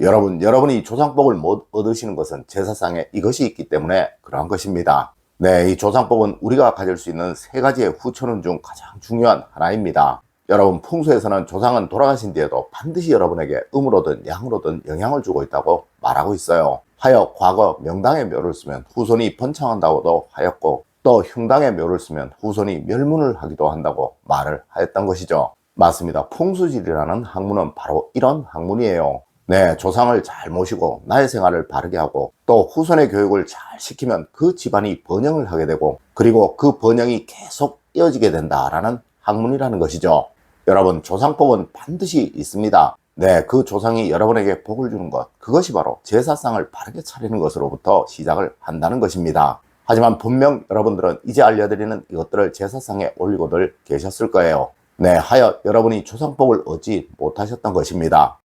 여러분이 조상복을 못 얻으시는 것은 제사상에 이것이 있기 때문에 그러한 것입니다. 네, 이 조상복은 우리가 가질 수 있는 세 가지의 후천운 중 가장 중요한 하나입니다. 여러분, 풍수에서는 조상은 돌아가신 뒤에도 반드시 여러분에게 음으로든 양으로든 영향을 주고 있다고 말하고 있어요. 하여 과거 명당의 묘를 쓰면 후손이 번창한다고도 하였고, 또 흉당의 묘를 쓰면 후손이 멸문을 하기도 한다고 말을 하였던 것이죠. 맞습니다. 풍수질이라는 학문은 바로 이런 학문이에요. 네, 조상을 잘 모시고 나의 생활을 바르게 하고 또 후손의 교육을 잘 시키면 그 집안이 번영을 하게 되고, 그리고 그 번영이 계속 이어지게 된다라는 학문이라는 것이죠. 여러분, 조상복은 반드시 있습니다. 네, 그 조상이 여러분에게 복을 주는 것, 그것이 바로 제사상을 바르게 차리는 것으로부터 시작을 한다는 것입니다. 하지만 분명 여러분들은 이제 알려드리는 이것들을 제사상에 올리고들 계셨을 거예요. 네, 하여 여러분이 조상복을 얻지 못하셨던 것입니다.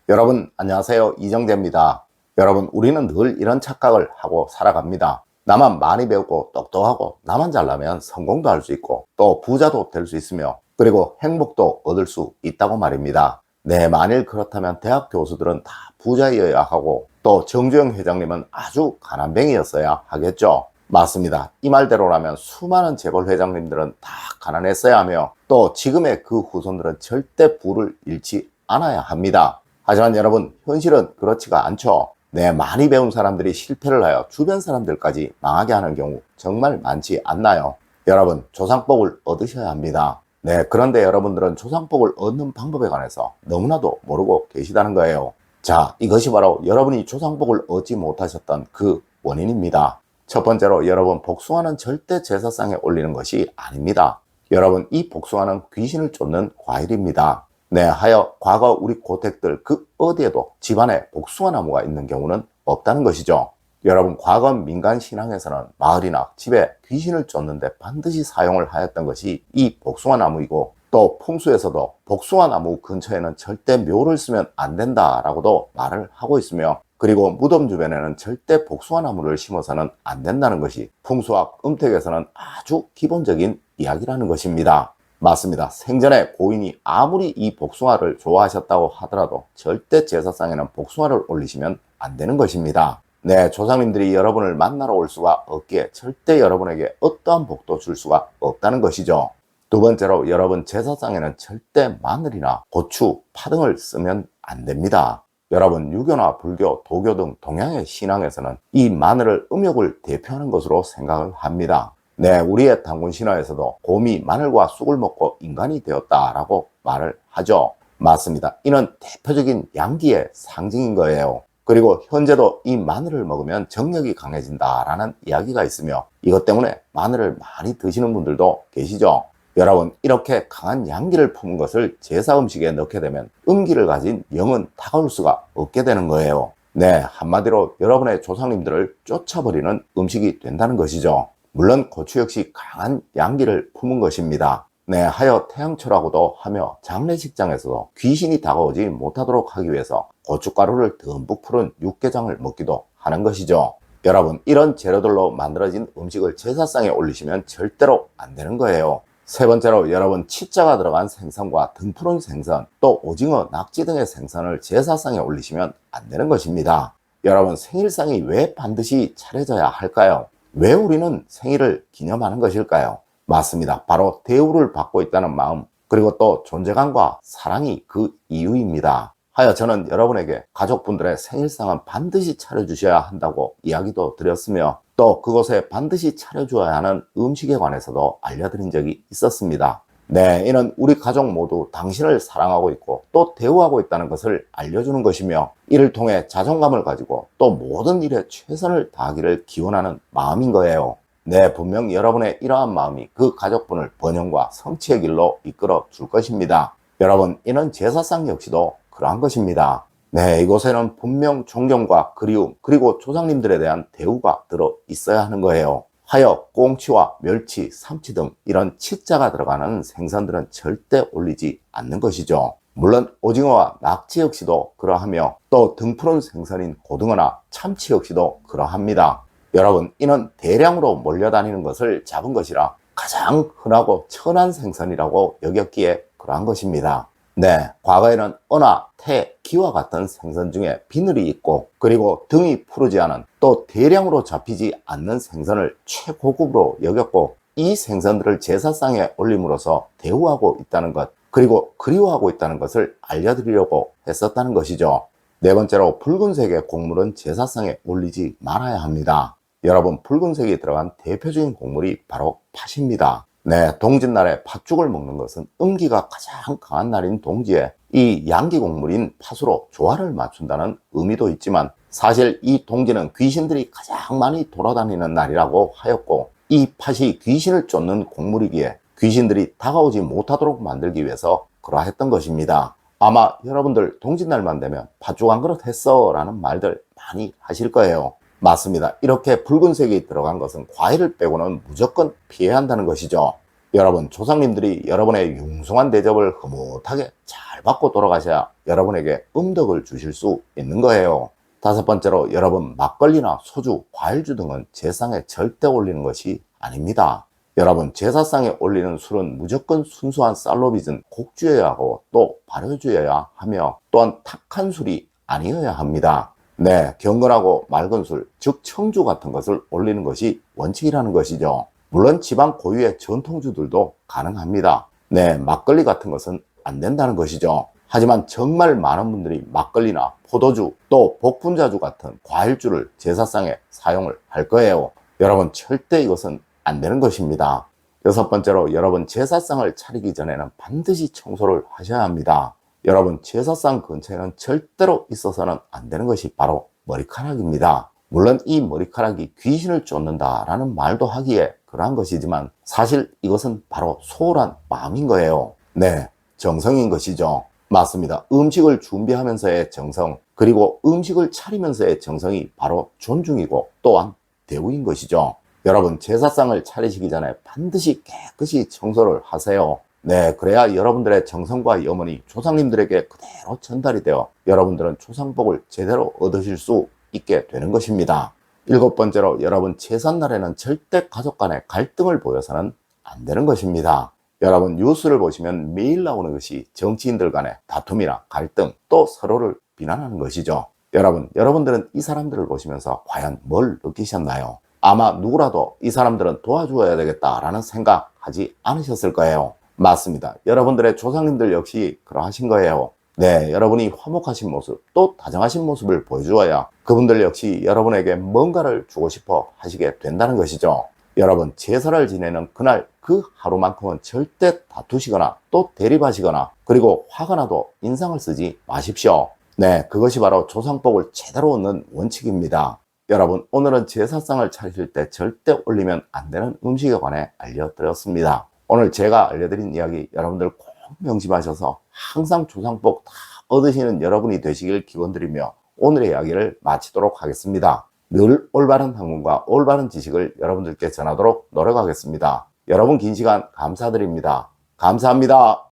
여러분, 안녕하세요. 이정재입니다. 여러분, 우리는 늘 이런 착각을 하고 살아갑니다. 나만 많이 배우고 똑똑하고 나만 잘나면 성공도 할 수 있고 또 부자도 될 수 있으며 그리고 행복도 얻을 수 있다고 말입니다. 네, 만일 그렇다면 대학 교수들은 다 부자여야 하고 또 정주영 회장님은 아주 가난뱅이였어야 하겠죠. 맞습니다. 이 말대로라면 수많은 재벌 회장님들은 다 가난했어야 하며 또 지금의 그 후손들은 절대 부를 잃지 않아야 합니다. 하지만 여러분, 현실은 그렇지가 않죠. 네, 많이 배운 사람들이 실패를 하여 주변 사람들까지 망하게 하는 경우 정말 많지 않나요? 여러분, 조상복을 얻으셔야 합니다. 네, 그런데 여러분들은 조상복을 얻는 방법에 관해서 너무나도 모르고 계시다는 거예요. 자, 이것이 바로 여러분이 조상복을 얻지 못하셨던 그 원인입니다. 첫 번째로, 여러분, 복숭아는 절대 제사상에 올리는 것이 아닙니다. 여러분, 이 복숭아는 귀신을 쫓는 과일입니다. 네, 하여 과거 우리 고택들 그 어디에도 집안에 복숭아 나무가 있는 경우는 없다는 것이죠. 여러분, 과거 민간 신앙에서는 마을이나 집에 귀신을 쫓는데 반드시 사용을 하였던 것이 이 복숭아 나무이고, 또 풍수에서도 복숭아 나무 근처에는 절대 묘를 쓰면 안 된다라고도 말을 하고 있으며, 그리고 무덤 주변에는 절대 복숭아 나무를 심어서는 안 된다는 것이 풍수학 음택에서는 아주 기본적인 이야기라는 것입니다. 맞습니다. 생전에 고인이 아무리 이 복숭아를 좋아하셨다고 하더라도 절대 제사상에는 복숭아를 올리시면 안 되는 것입니다. 네, 조상님들이 여러분을 만나러 올 수가 없기에 절대 여러분에게 어떠한 복도 줄 수가 없다는 것이죠. 두 번째로, 여러분, 제사상에는 절대 마늘이나 고추, 파 등을 쓰면 안 됩니다. 여러분, 유교나 불교, 도교 등 동양의 신앙에서는 이 마늘을 음욕을 대표하는 것으로 생각을 합니다. 네, 우리의 단군 신화에서도 곰이 마늘과 쑥을 먹고 인간이 되었다라고 말을 하죠. 맞습니다. 이는 대표적인 양기의 상징인 거예요. 그리고 현재도 이 마늘을 먹으면 정력이 강해진다라는 이야기가 있으며 이것 때문에 마늘을 많이 드시는 분들도 계시죠. 여러분, 이렇게 강한 양기를 품은 것을 제사 음식에 넣게 되면 음기를 가진 영은 다가올 수가 없게 되는 거예요. 네, 한마디로 여러분의 조상님들을 쫓아버리는 음식이 된다는 것이죠. 물론 고추 역시 강한 양기를 품은 것입니다. 네, 하여 태양초라고도 하며 장례식장에서도 귀신이 다가오지 못하도록 하기 위해서 고춧가루를 듬뿍 풀은 육개장을 먹기도 하는 것이죠. 여러분, 이런 재료들로 만들어진 음식을 제사상에 올리시면 절대로 안 되는 거예요. 세 번째로, 여러분, 치자가 들어간 생선과 등 푸른 생선, 또 오징어, 낙지 등의 생선을 제사상에 올리시면 안 되는 것입니다. 여러분, 생일상이 왜 반드시 차려져야 할까요? 왜 우리는 생일을 기념하는 것일까요? 맞습니다. 바로 대우를 받고 있다는 마음, 그리고 또 존재감과 사랑이 그 이유입니다. 하여 저는 여러분에게 가족분들의 생일상은 반드시 차려주셔야 한다고 이야기도 드렸으며 또 그곳에 반드시 차려줘야 하는 음식에 관해서도 알려드린 적이 있었습니다. 네, 이는 우리 가족 모두 당신을 사랑하고 있고 또 대우하고 있다는 것을 알려주는 것이며 이를 통해 자존감을 가지고 또 모든 일에 최선을 다하기를 기원하는 마음인 거예요. 네, 분명 여러분의 이러한 마음이 그 가족분을 번영과 성취의 길로 이끌어 줄 것입니다. 여러분, 이는 제사상 역시도 그러한 것입니다. 네, 이곳에는 분명 존경과 그리움 그리고 조상님들에 대한 대우가 들어 있어야 하는 거예요. 하여 꽁치와 멸치, 삼치 등 이런 치자가 들어가는 생선들은 절대 올리지 않는 것이죠. 물론 오징어와 낙지 역시도 그러하며 또 등푸른 생선인 고등어나 참치 역시도 그러합니다. 여러분, 이는 대량으로 몰려다니는 것을 잡은 것이라 가장 흔하고 천한 생선이라고 여겼기에 그러한 것입니다. 네, 과거에는 은하, 태, 기와 같은 생선 중에 비늘이 있고 그리고 등이 푸르지 않은 또 대량으로 잡히지 않는 생선을 최고급으로 여겼고 이 생선들을 제사상에 올림으로써 대우하고 있다는 것 그리고 그리워하고 있다는 것을 알려드리려고 했었다는 것이죠. 네 번째로 붉은색의 곡물은 제사상에 올리지 말아야 합니다. 여러분, 붉은색이 들어간 대표적인 곡물이 바로 팥입니다. 네, 동짓날에 팥죽을 먹는 것은 음기가 가장 강한 날인 동지에 이 양기 곡물인 팥으로 조화를 맞춘다는 의미도 있지만 사실 이 동지는 귀신들이 가장 많이 돌아다니는 날이라고 하였고 이 팥이 귀신을 쫓는 곡물이기에 귀신들이 다가오지 못하도록 만들기 위해서 그러했던 것입니다. 아마 여러분들 동짓날만 되면 팥죽 한 그릇 했어 라는 말들 많이 하실 거예요. 맞습니다. 이렇게 붉은색이 들어간 것은 과일을 빼고는 무조건 피해야 한다는 것이죠. 여러분, 조상님들이 여러분의 융숭한 대접을 흐뭇하게 잘 받고 돌아가셔야 여러분에게 음덕을 주실 수 있는 거예요. 다섯 번째로, 여러분, 막걸리나 소주, 과일주 등은 제상에 절대 올리는 것이 아닙니다. 여러분, 제사상에 올리는 술은 무조건 순수한 쌀로 빚은 곡주여야 하고 또 발효주여야 하며 또한 탁한 술이 아니어야 합니다. 네, 경건하고 맑은 술, 즉 청주 같은 것을 올리는 것이 원칙이라는 것이죠. 물론 지방 고유의 전통주들도 가능합니다. 네, 막걸리 같은 것은 안 된다는 것이죠. 하지만 정말 많은 분들이 막걸리나 포도주, 또 복분자주 같은 과일주를 제사상에 사용을 할 거예요. 여러분, 절대 이것은 안 되는 것입니다. 여섯 번째로, 여러분 제사상을 차리기 전에는 반드시 청소를 하셔야 합니다. 여러분, 제사상 근처에는 절대로 있어서는 안 되는 것이 바로 머리카락입니다. 물론 이 머리카락이 귀신을 쫓는다라는 말도 하기에 그러한 것이지만 사실 이것은 바로 소홀한 마음인 거예요. 네, 정성인 것이죠. 맞습니다. 음식을 준비하면서의 정성, 그리고 음식을 차리면서의 정성이 바로 존중이고 또한 대우인 것이죠. 여러분, 제사상을 차리시기 전에 반드시 깨끗이 청소를 하세요. 네, 그래야 여러분들의 정성과 염원이 조상님들에게 그대로 전달이 되어 여러분들은 조상복을 제대로 얻으실 수 있게 되는 것입니다. 일곱 번째로, 여러분 제삿날에는 절대 가족 간의 갈등을 보여서는 안 되는 것입니다. 여러분, 뉴스를 보시면 매일 나오는 것이 정치인들 간의 다툼이나 갈등, 또 서로를 비난하는 것이죠. 여러분들은 이 사람들을 보시면서 과연 뭘 느끼셨나요? 아마 누구라도 이 사람들은 도와주어야 되겠다라는 생각하지 않으셨을 거예요. 맞습니다. 여러분들의 조상님들 역시 그러하신 거예요. 네, 여러분이 화목하신 모습, 또 다정하신 모습을 보여주어야 그분들 역시 여러분에게 뭔가를 주고 싶어 하시게 된다는 것이죠. 여러분, 제사를 지내는 그날 그 하루만큼은 절대 다투시거나 또 대립하시거나 그리고 화가 나도 인상을 쓰지 마십시오. 네, 그것이 바로 조상복을 제대로 얻는 원칙입니다. 여러분, 오늘은 제사상을 차리실 때 절대 올리면 안 되는 음식에 관해 알려드렸습니다. 오늘 제가 알려드린 이야기 여러분들 꼭 명심하셔서 항상 조상복 다 얻으시는 여러분이 되시길 기원드리며 오늘의 이야기를 마치도록 하겠습니다. 늘 올바른 학문과 올바른 지식을 여러분들께 전하도록 노력하겠습니다. 여러분 긴 시간 감사드립니다. 감사합니다.